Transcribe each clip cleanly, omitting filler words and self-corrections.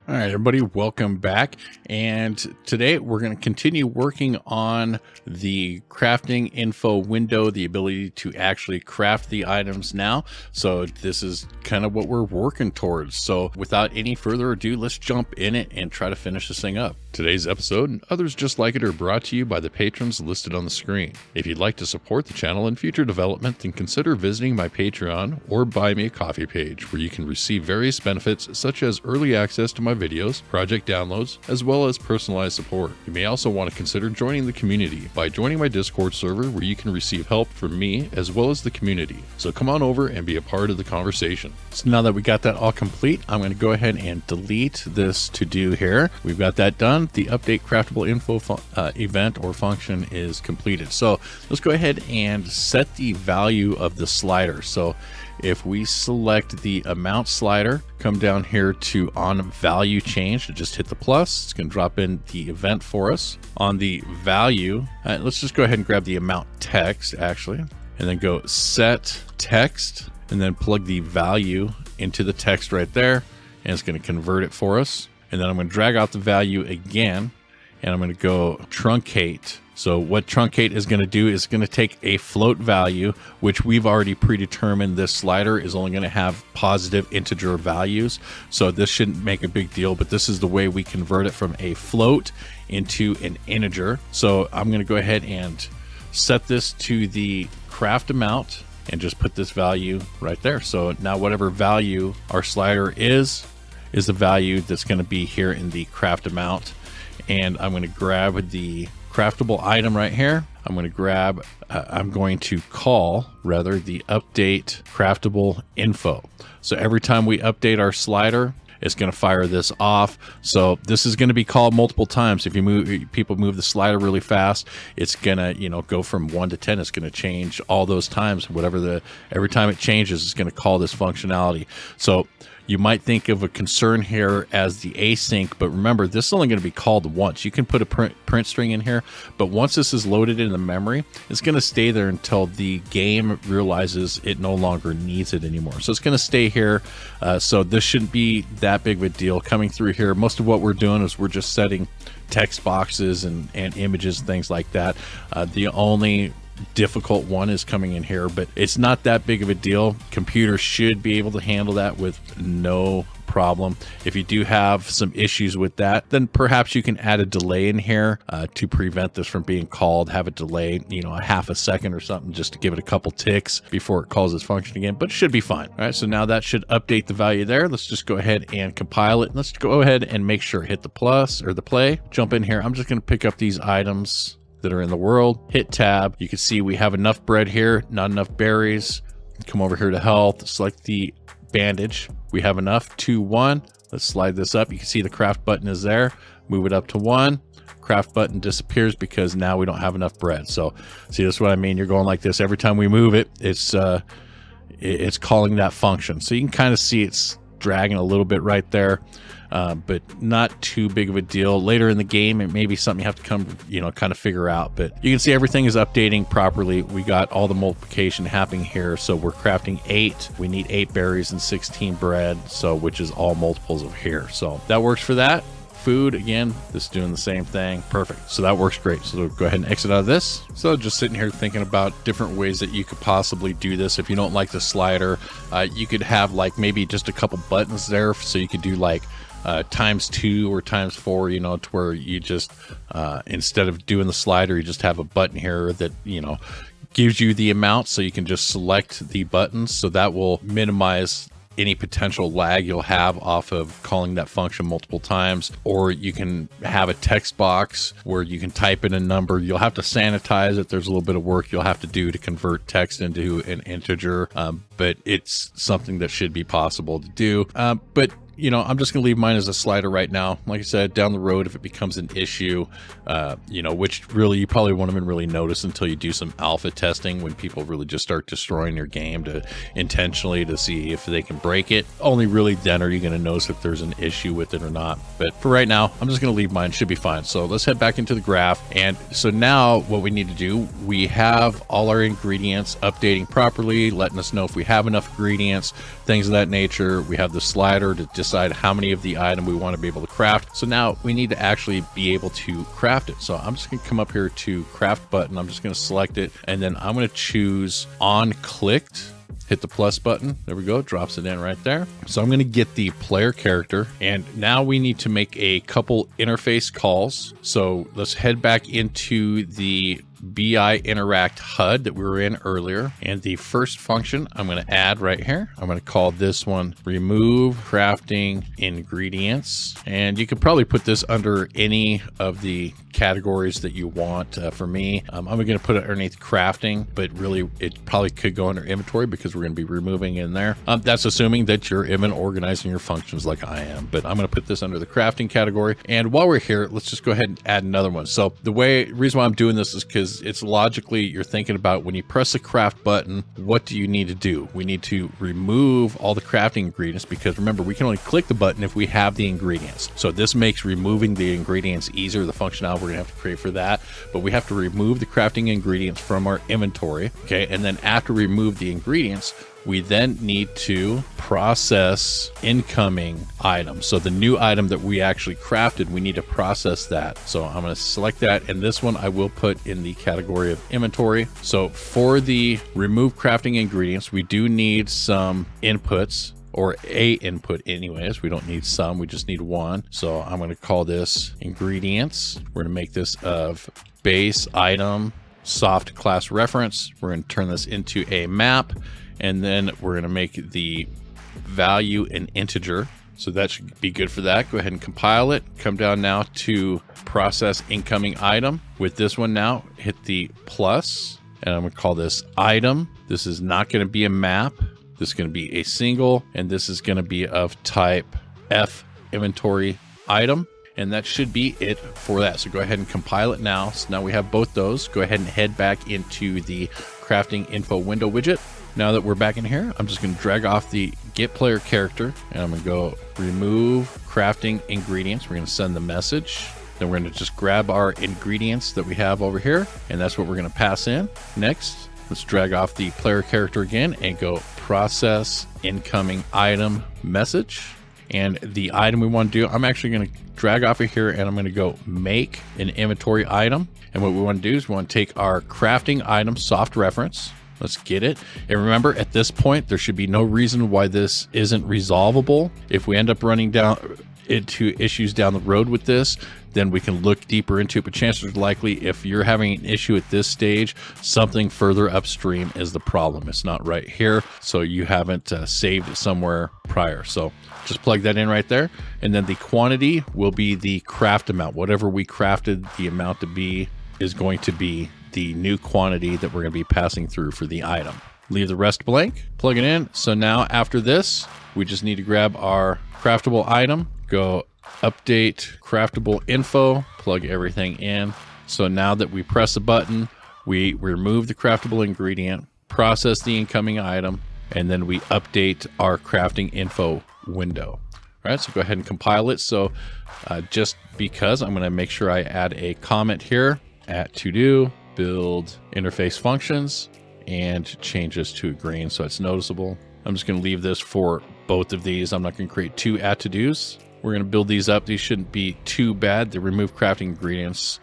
All right, everybody, welcome back. And today we're going to continue working on the crafting info window, the ability to actually craft the items now. So this is kind of what we're working towards. So without any further ado, let's jump in it and try to finish this thing up. Today's episode and others just like it are brought to you by the patrons listed on the screen. If you'd like to support the channel and future development, then consider visiting my Patreon or Buy Me a Coffee page, where you can receive various benefits such as early access to my videos, project downloads, as well as personalized support. You may also want to consider joining the community by joining my Discord server, where you can receive help from me as well as the community. So come on over and be a part of the conversation. So now that we got that all complete, I'm going to go ahead and delete this to do here. We've got that done. The update craftable info event or function is completed. So let's go ahead and set the value of the slider. So if we select the amount slider, come down here to on value change, just hit the plus. It's going to drop in the event for us. On the value, let's just go ahead and grab the amount text actually, and then go set text, and then plug the value into the text right there, and it's going to convert it for us. And then I'm going to drag out the value again, and I'm going to go truncate. So what truncate is going to do is going to take a float value, which we've already predetermined this slider is only going to have positive integer values. So this shouldn't make a big deal, but this is the way we convert it from a float into an integer. So I'm going to go ahead and set this to the craft amount and just put this value right there. So now whatever value our slider is the value that's going to be here in the craft amount. And I'm going to grab the craftable item right here. I'm going to call the update craftable info. So every time we update our slider, it's going to fire this off. So this is going to be called multiple times. If people move the slider really fast, it's going to, go from 1 to 10. It's going to change all those times. Every time it changes, it's going to call this functionality. So you might think of a concern here as the async, but remember, this is only going to be called once. You can put a print string in here, but once this is loaded in the memory, it's going to stay there until the game realizes it no longer needs it anymore. So it's going to stay here. So this shouldn't be that big of a deal coming through here. Most of what we're doing is we're just setting text boxes and images and things like that. The only difficult one is coming in here, but it's not that big of a deal. Computers should be able to handle that with no problem. If you do have some issues with that, then perhaps you can add a delay in here to prevent this from being called. Have a delay, a half a second or something, just to give it a couple ticks before it calls this function again, but it should be fine. All right, so now that should update the value there. Let's just go ahead and compile it. Let's go ahead and make sure, hit the plus or the play, jump in here. I'm just going to pick up these items that are in the world, hit tab. You can see we have enough bread here, not enough berries. Come over here to health, select the bandage. We have enough, 2, 1. Let's slide this up. You can see the craft button is there. Move it up to 1. Craft button disappears because now we don't have enough bread. So see, that's what I mean. You're going like this. Every time we move it, it's calling that function. So you can kind of see it's dragging a little bit right there. But not too big of a deal. Later in the game, it may be something you have to come, kind of figure out. But you can see everything is updating properly. We got all the multiplication happening here. So we're crafting 8. We need 8 berries and 16 bread, which is all multiples of here. So that works for that. Food, again, this is doing the same thing. Perfect. So that works great. So go ahead and exit out of this. So just sitting here thinking about different ways that you could possibly do this. If you don't like the slider, you could have maybe just a couple buttons there. So you could do ×2 or ×4, to where you just, instead of doing the slider, you just have a button here that, gives you the amount. So you can just select the buttons. So that will minimize any potential lag you'll have off of calling that function multiple times. Or you can have a text box where you can type in a number. You'll have to sanitize it. There's a little bit of work you'll have to do to convert text into an integer, but it's something that should be possible to do. But I'm just going to leave mine as a slider right now. Like I said, down the road, if it becomes an issue, which really you probably won't even really notice until you do some alpha testing, when people really just start destroying your game intentionally to see if they can break it. Only really then are you going to notice if there's an issue with it or not. But for right now, I'm just going to leave mine. Should be fine. So let's head back into the graph. And so now what we need to do, we have all our ingredients updating properly, letting us know if we have enough ingredients, things of that nature. We have the slider to decide how many of the item we want to be able to craft. So now we need to actually be able to craft it. So I'm just going to come up here to craft button. I'm just going to select it, and then I'm going to choose on clicked. Hit the plus button. There we go. Drops it in right there. So I'm going to get the player character, and now we need to make a couple interface calls. So let's head back into the BI Interact HUD that we were in earlier. And the first function I'm going to add right here, I'm going to call this one remove crafting ingredients. And you could probably put this under any of the categories that you want. For me, I'm going to put it underneath crafting, but really it probably could go under inventory because we're going to be removing in there. That's assuming that you're even organizing your functions like I am, but I'm going to put this under the crafting category. And while we're here, let's just go ahead and add another one. So the reason why I'm doing this is because it's logically you're thinking about when you press the craft button, what do you need to do? We need to remove all the crafting ingredients, because remember, we can only click the button if we have the ingredients. So this makes removing the ingredients easier, the functionality we're gonna have to create for that. But we have to remove the crafting ingredients from our inventory. Okay, and then after we remove the ingredients, we then need to process incoming items. So the new item that we actually crafted, we need to process that. So I'm going to select that, and this one I will put in the category of inventory. So for the remove crafting ingredients, we do need some inputs, or a input anyways. We don't need some, we just need one. So I'm going to call this ingredients. We're going to make this of base item soft class reference. We're going to turn this into a map, and then we're going to make the value an integer. So that should be good for that. Go ahead and compile it. Come down now to process incoming item. With this one now, hit the plus, and I'm going to call this item. This is not going to be a map. This is going to be a single, and this is going to be of type F inventory item. And that should be it for that. So go ahead and compile it now. So now we have both those. Go ahead and head back into the crafting info window widget. Now that we're back in here, I'm just going to drag off the get player character, and I'm going to go remove crafting ingredients. We're going to send the message. Then we're going to just grab our ingredients that we have over here, and that's what we're going to pass in. Next, let's drag off the player character again and go process incoming item message. And the item we want to do, I'm actually going to drag off of here, and I'm going to go make an inventory item. And what we want to do is we want to take our crafting item soft reference. Let's get it. And remember, at this point, there should be no reason why this isn't resolvable. If we end up running down into issues down the road with this, then we can look deeper into it. But chances are likely, if you're having an issue at this stage, something further upstream is the problem. It's not right here, so you haven't saved it somewhere prior. So just plug that in right there. And then the quantity will be the craft amount. Whatever we crafted the amount to be is going to be the new quantity that we're going to be passing through for the item. Leave the rest blank, plug it in. So now after this, we just need to grab our craftable item, go update craftable info, plug everything in. So now that we press a button, we remove the craftable ingredient, process the incoming item, and then we update our crafting info window. All right, so go ahead and compile it. So just because, I'm going to make sure I add a comment here at to do, build interface functions, and change this to green so it's noticeable. I'm just going to leave this for both of these. I'm not going to create two at to do's. We're going to build these up. These shouldn't be too bad. The remove crafting ingredients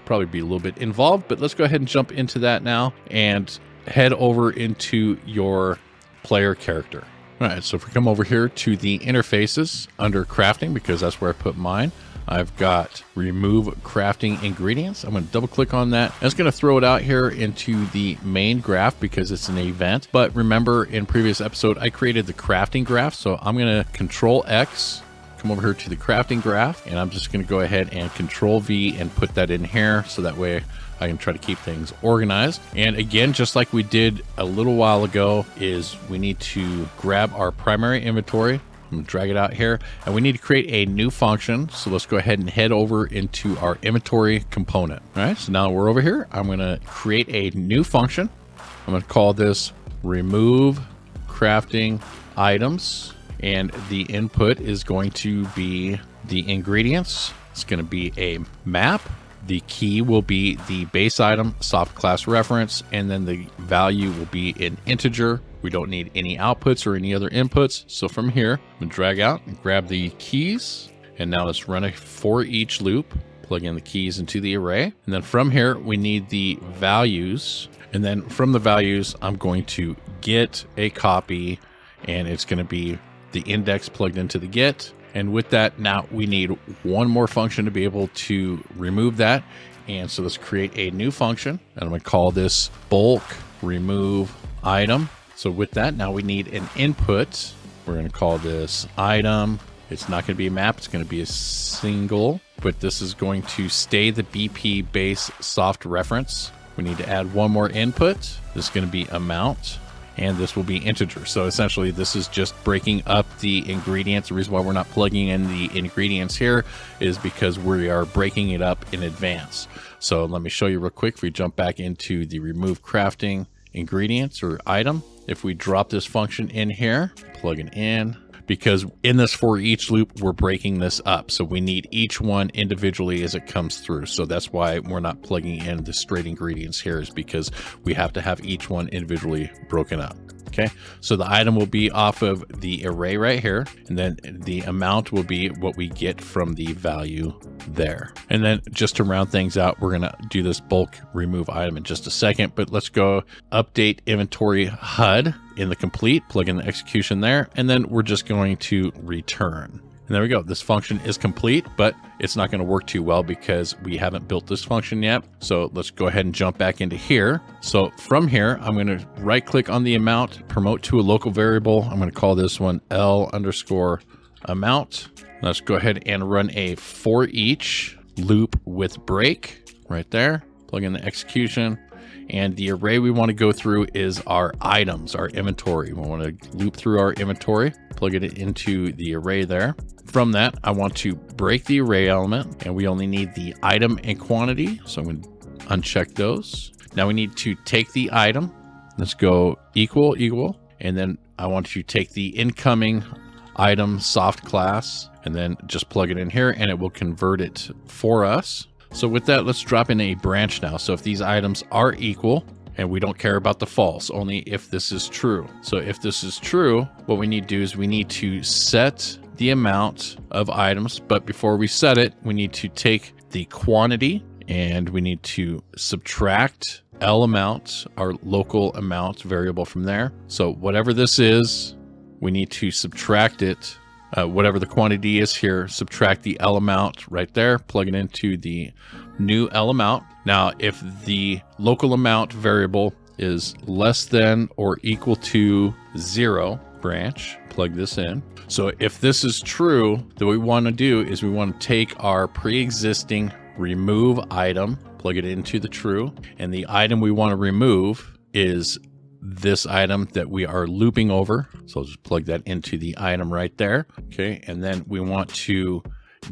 probably be a little bit involved, but let's go ahead and jump into that now and head over into your player character. All right, so if we come over here to the interfaces under crafting, because that's where I put mine, I've got remove crafting ingredients. I'm going to double click on that. And it's going to throw it out here into the main graph because it's an event. But remember, in previous episode, I created the crafting graph. So I'm going to Control X, come over here to the crafting graph, and I'm just going to go ahead and Control V and put that in here. So that way I can try to keep things organized. And again, just like we did a little while ago, is we need to grab our primary inventory. I'm going to drag it out here, and we need to create a new function. So let's go ahead and head over into our inventory component. All right, so now we're over here. I'm going to create a new function. I'm going to call this remove crafting items, and the input is going to be the ingredients. It's going to be a map. The key will be the base item soft class reference, and then the value will be an integer. We don't need any outputs or any other inputs. So from here, I'm gonna drag out and grab the keys. And now let's run a for each loop, plug in the keys into the array. And then from here, we need the values. And then from the values, I'm going to get a copy, and it's gonna be the index plugged into the get. And with that, now we need one more function to be able to remove that. And so let's create a new function, and I'm gonna call this bulk remove item. So with that, now we need an input. We're gonna call this item. It's not gonna be a map, it's gonna be a single, but this is going to stay the BP base soft reference. We need to add one more input. This is gonna be amount, and this will be integer. So essentially this is just breaking up the ingredients. The reason why we're not plugging in the ingredients here is because we are breaking it up in advance. So let me show you real quick. If we jump back into the remove crafting ingredients or item, if we drop this function in here, plug it in, because in this for each loop, we're breaking this up. So we need each one individually as it comes through. So that's why we're not plugging in the straight ingredients here, is because we have to have each one individually broken up. Okay, so the item will be off of the array right here, and then the amount will be what we get from the value there. And then just to round things out, we're gonna do this bulk remove item in just a second, but let's go update inventory HUD in the complete, plug in the execution there, and then we're just going to return. And there we go. This function is complete, but it's not going to work too well because we haven't built this function yet. So let's go ahead and jump back into here. So from here, I'm going to right click on the amount, promote to a local variable. I'm going to call this one L_amount. Let's go ahead and run a for each loop with break right there. Plug in the execution. And the array we want to go through is our items, our inventory. We want to loop through our inventory, plug it into the array there. From that, I want to break the array element, and we only need the item and quantity. So I'm going to uncheck those. Now we need to take the item. Let's go equal, and then I want to take the incoming item soft class and then just plug it in here, and it will convert it for us. So with that, let's drop in a branch now. So if these items are equal, and we don't care about the false, only if this is true. So if this is true, what we need to do is we need to set the amount of items, but before we set it, we need to take the quantity and we need to subtract L amount, our local amount variable from there. So whatever this is, we need to subtract it. Whatever the quantity is here, subtract the L amount right there, plug it into the new L amount. Now, if the local amount variable is less than or equal to 0 branch, plug this in. So if this is true, then what we want to do is we want to take our pre-existing remove item, plug it into the true, and the item we want to remove is this item that we are looping over. So I'll just plug that into the item right there. Okay, and then we want to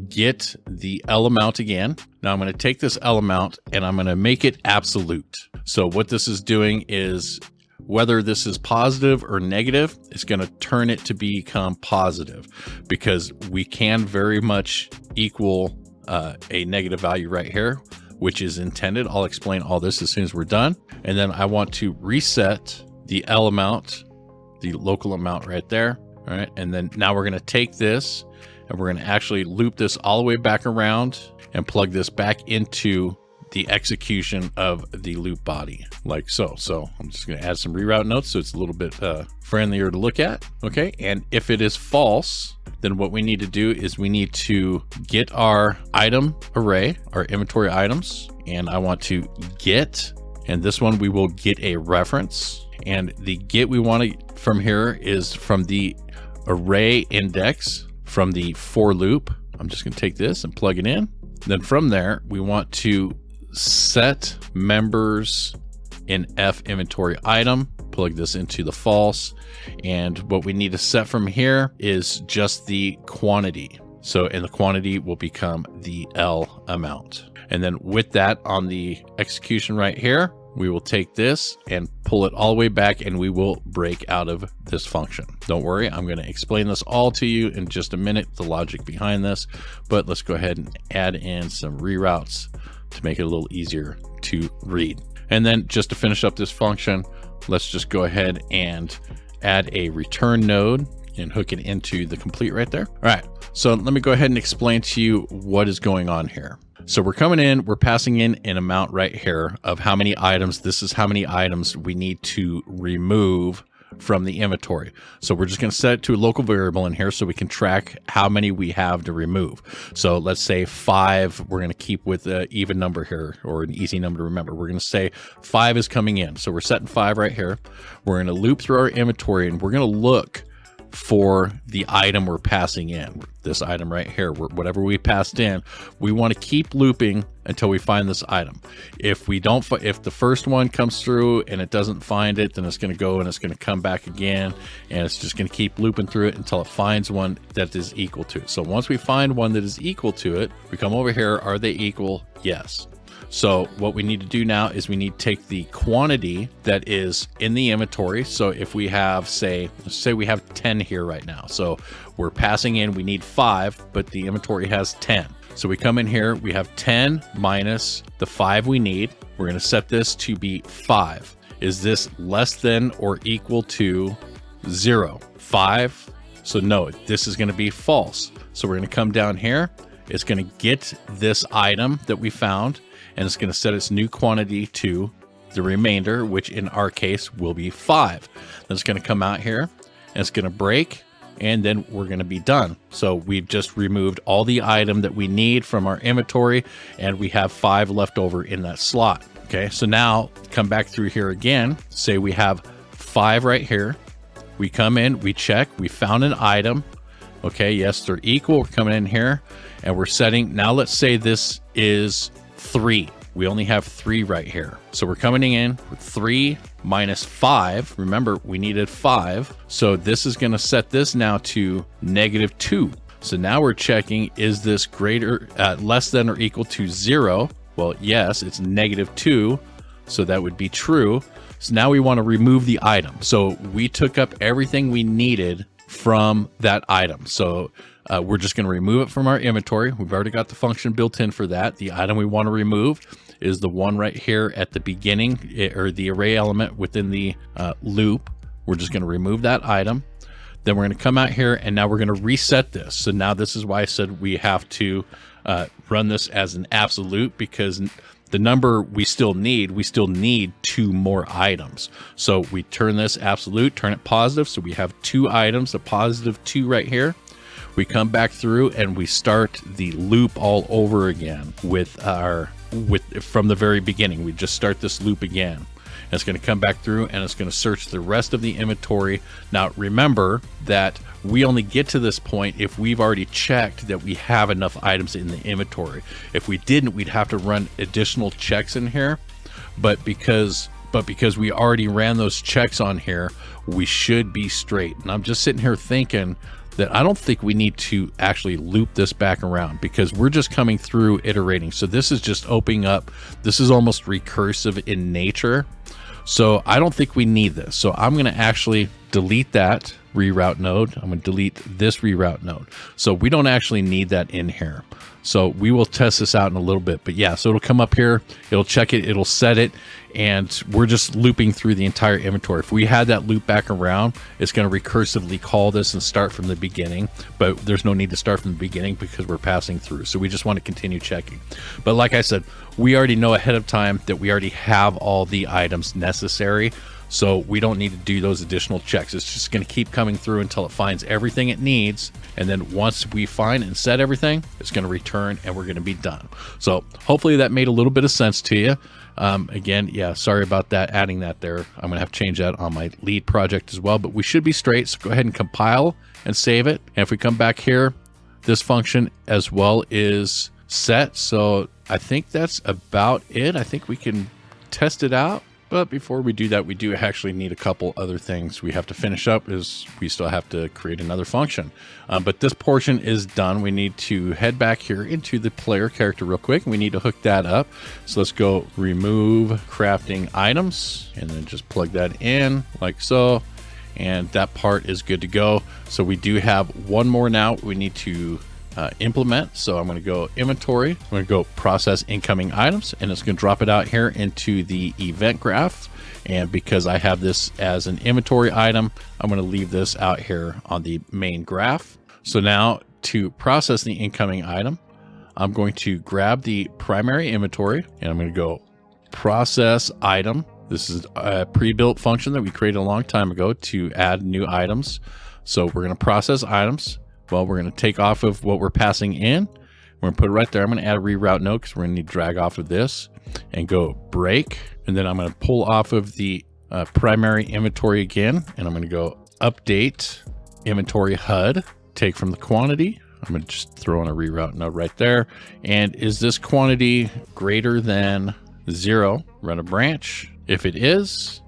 get the L amount again. Now I'm going to take this L amount and I'm going to make it absolute. So what this is doing is, whether this is positive or negative, it's going to turn it to become positive, because we can very much equal a negative value right here, which is intended. I'll explain all this as soon as we're done. And then I want to reset the L amount, the local amount right there. All right. And then now we're going to take this and we're going to actually loop this all the way back around and plug this back into the execution of the loop body, like so. So I'm just going to add some reroute notes so it's a little bit friendlier to look at. Okay. And if it is false, then what we need to do is we need to get our item array, our inventory items, and I want to get, and this one we will get a reference, and the get we want to from here is from the array index from the for loop. I'm just going to take this and plug it in. Then from there, we want to set members in F inventory item, plug this into the false. And what we need to set from here is just the quantity. So, and the quantity will become the L amount. And then with that on the execution right here, we will take this and pull it all the way back and we will break out of this function. Don't worry, I'm going to explain this all to you in just a minute, the logic behind this, but let's go ahead and add in some reroutes to make it a little easier to read. And then just to finish up this function, let's just go ahead and add a return node and hook it into the complete right there. All right, so let me go ahead and explain to you what is going on here. So we're coming in, we're passing in an amount right here of how many items. This is how many items we need to remove from the inventory. So we're just going to set it to a local variable in here so we can track how many we have to remove. So let's say 5, we're going to keep with an even number here, or an easy number to remember. We're going to say 5 is coming in. So we're setting 5 right here. We're going to loop through our inventory and we're going to look for the item we're passing in. This item right here, whatever we passed in, we want to keep looping until we find this item. If we don't, if the first one comes through and it doesn't find it, then it's going to go and it's going to come back again, and it's just going to keep looping through it until it finds one that is equal to it. So once we find one that is equal to it, we come over here. Are they equal? Yes. So what we need to do now is we need to take the quantity that is in the inventory. So if we have, let's say we have 10 here right now. So we're passing in, we need 5, but the inventory has 10. So we come in here, we have 10 minus the 5 we need. We're going to set this to be 5. Is this less than or equal to 0? 5. So no, this is going to be false. So we're going to come down here. It's going to get this item that we found, and it's going to set its new quantity to the remainder, which in our case will be 5. Then it's going to come out here and it's going to break, and then we're going to be done. So we've just removed all the item that we need from our inventory, and we have 5 left over in that slot. Okay, so now come back through here again. Say we have 5 right here. We come in, we check, we found an item. Okay, yes, they're equal. We're coming in here and we're setting, now let's say this is 3. We only have 3 right here. So we're coming in with 3 minus 5. Remember, we needed 5. So this is going to set this now to -2. So now we're checking, is this greater, less than or equal to 0? Well, yes, it's -2. So that would be true. So now we want to remove the item. So we took up everything we needed from that item. So we're just going to remove it from our inventory. We've already got the function built in for that. The item we want to remove is the one right here at the beginning, or the array element within the loop. We're just going to remove that item. Then we're going to come out here and now we're going to reset this. So now this is why I said we have to run this as an absolute, because the number we still need 2 more items. So we turn this absolute, turn it positive. So we have 2 items, a +2 right here. We come back through and we start the loop all over again from the very beginning. We just start this loop again. And it's going to come back through and it's going to search the rest of the inventory. Now remember that we only get to this point if we've already checked that we have enough items in the inventory. If we didn't, we'd have to run additional checks in here. But because we already ran those checks on here, we should be straight. And I'm just sitting here thinking that I don't think we need to actually loop this back around, because we're just coming through iterating. So this is just opening up. This is almost recursive in nature. So I don't think we need this. So I'm going to actually delete that reroute node. I'm going to delete this reroute node. So we don't actually need that in here. So we will test this out in a little bit. But yeah, so it'll come up here, it'll check it, it'll set it, and we're just looping through the entire inventory. If we had that loop back around, it's going to recursively call this and start from the beginning, but there's no need to start from the beginning because we're passing through. So we just want to continue checking. But like I said, we already know ahead of time that we already have all the items necessary. So we don't need to do those additional checks. It's just going to keep coming through until it finds everything it needs. And then once we find and set everything, it's going to return and we're going to be done. So hopefully that made a little bit of sense to you. Again, yeah, sorry about that, adding that there. I'm going to have to change that on my lead project as well, but we should be straight. So go ahead and compile and save it. And if we come back here, this function as well is set. So I think that's about it. I think we can test it out. But before we do that, we do actually need a couple other things we have to finish up. Is we still have to create another function. But this portion is done. We need to head back here into the player character real quick, and we need to hook that up. So let's go remove crafting items and then just plug that in like so. And that part is good to go. So we do have one more now we need to implement. So I'm going to go inventory. I'm going to go process incoming items, and it's going to drop it out here into the event graph. And because I have this as an inventory item, I'm going to leave this out here on the main graph. So now to process the incoming item, I'm going to grab the primary inventory, and I'm going to go process item. This is a pre-built function that we created a long time ago to add new items. So we're going to process items. Well, we're going to take off of what we're passing in. We're going to put it right there. I'm going to add a reroute node because we're going to need to drag off of this and go break. And then I'm going to pull off of the primary inventory again. And I'm going to go update inventory HUD, take from the quantity. I'm going to just throw in a reroute node right there. And is this quantity greater than 0? Run a branch. If it is,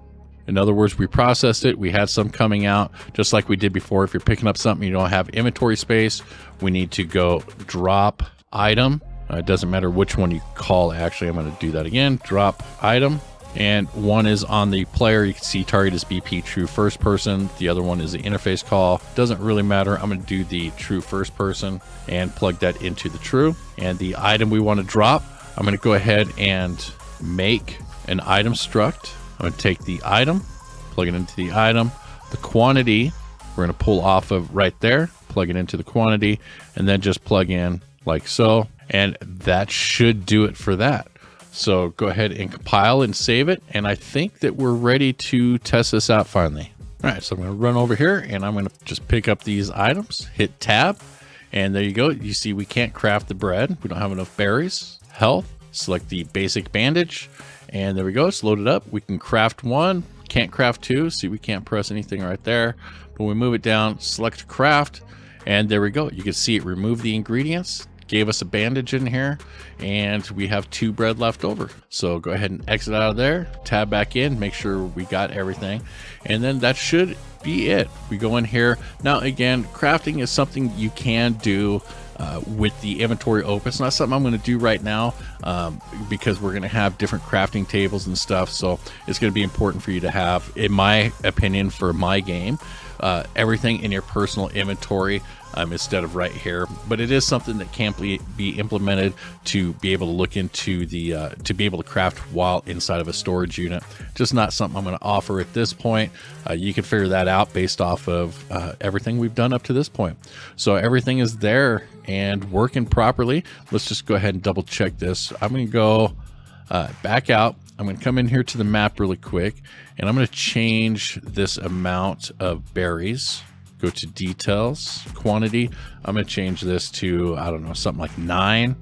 in other words, we processed it, we had some coming out, just like we did before. If you're picking up something you don't have inventory space, we need to go drop item. It doesn't matter which one you call. Actually, I'm going to do that again. Drop item. And one is on the player. You can see target is BP true first person. The other one is the interface call. Doesn't really matter. I'm going to do the true first person and plug that into the true. And the item we want to drop, I'm going to go ahead and make an item struct. I'm going to take the item, plug it into the item. The quantity, we're going to pull off of right there, plug it into the quantity, and then just plug in like so. And that should do it for that. So go ahead and compile and save it. And I think that we're ready to test this out finally. All right, so I'm going to run over here and I'm going to just pick up these items, hit tab, and there you go. You see we can't craft the bread. We don't have enough berries. Health, select the basic bandage, and there we go. It's loaded up. We can craft one, can't craft two. See, we can't press anything right there. When we move it down, select craft, and there we go. You can see it remove the ingredients, gave us a bandage in here, and we have 2 bread left over. So go ahead and exit out of there, tab back in, make sure we got everything, and then that should be it. We go in here. Now again, crafting is something you can do with the inventory open. It's not something I'm going to do right now because we're going to have different crafting tables and stuff. So it's going to be important for you to have, in my opinion, for my game, everything in your personal inventory instead of right here. But it is something that can be implemented to be able to look into the to be able to craft while inside of a storage unit. Just not something I'm going to offer at this point. You can figure that out based off of everything we've done up to this point. So everything is there and working properly. Let's just go ahead and double check this. I'm going to go back out. I'm going to come in here to the map really quick, and I'm going to change this amount of berries. Go to details, quantity. I'm going to change this to, I don't know, something like 9.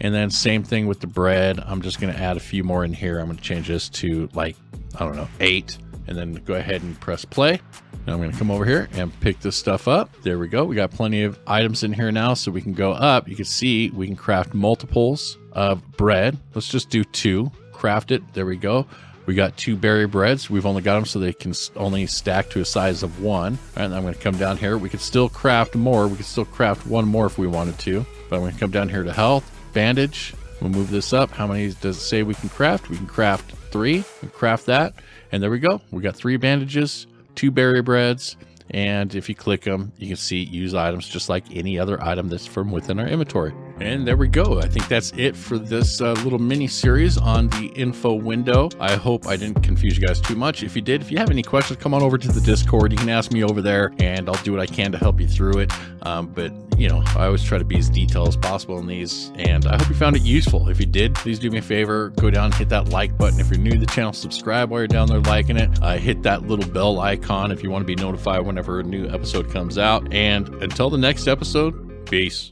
And then same thing with the bread. I'm just going to add a few more in here. I'm going to change this to like, I don't know, 8. And then go ahead and press play. Now I'm going to come over here and pick this stuff up. There we go. We got plenty of items in here now, so we can go up. You can see we can craft multiples of bread. Let's just do 2. Craft it. There we go. We got 2 berry breads. We've only got them so they can only stack to a size of 1. And I'm going to come down here. We could still craft more. We could still craft 1 more if we wanted to. But I'm going to come down here to health, bandage. We'll move this up. How many does it say we can craft? We can craft 3. We craft that. And there we go. We got 3 bandages, 2 berry breads. And if you click them, you can see use items just like any other item that's from within our inventory. And there we go. I think that's it for this little mini series on the info window. I hope I didn't confuse you guys too much. If you did, if you have any questions, come on over to the Discord. You can ask me over there and I'll do what I can to help you through it. But you know, I always try to be as detailed as possible in these, and I hope you found it useful. If you did, please do me a favor, go down, hit that like button. If you're new to the channel, subscribe while you're down there liking it. Hit that little bell icon if you want to be notified whenever a new episode comes out. And until the next episode, peace.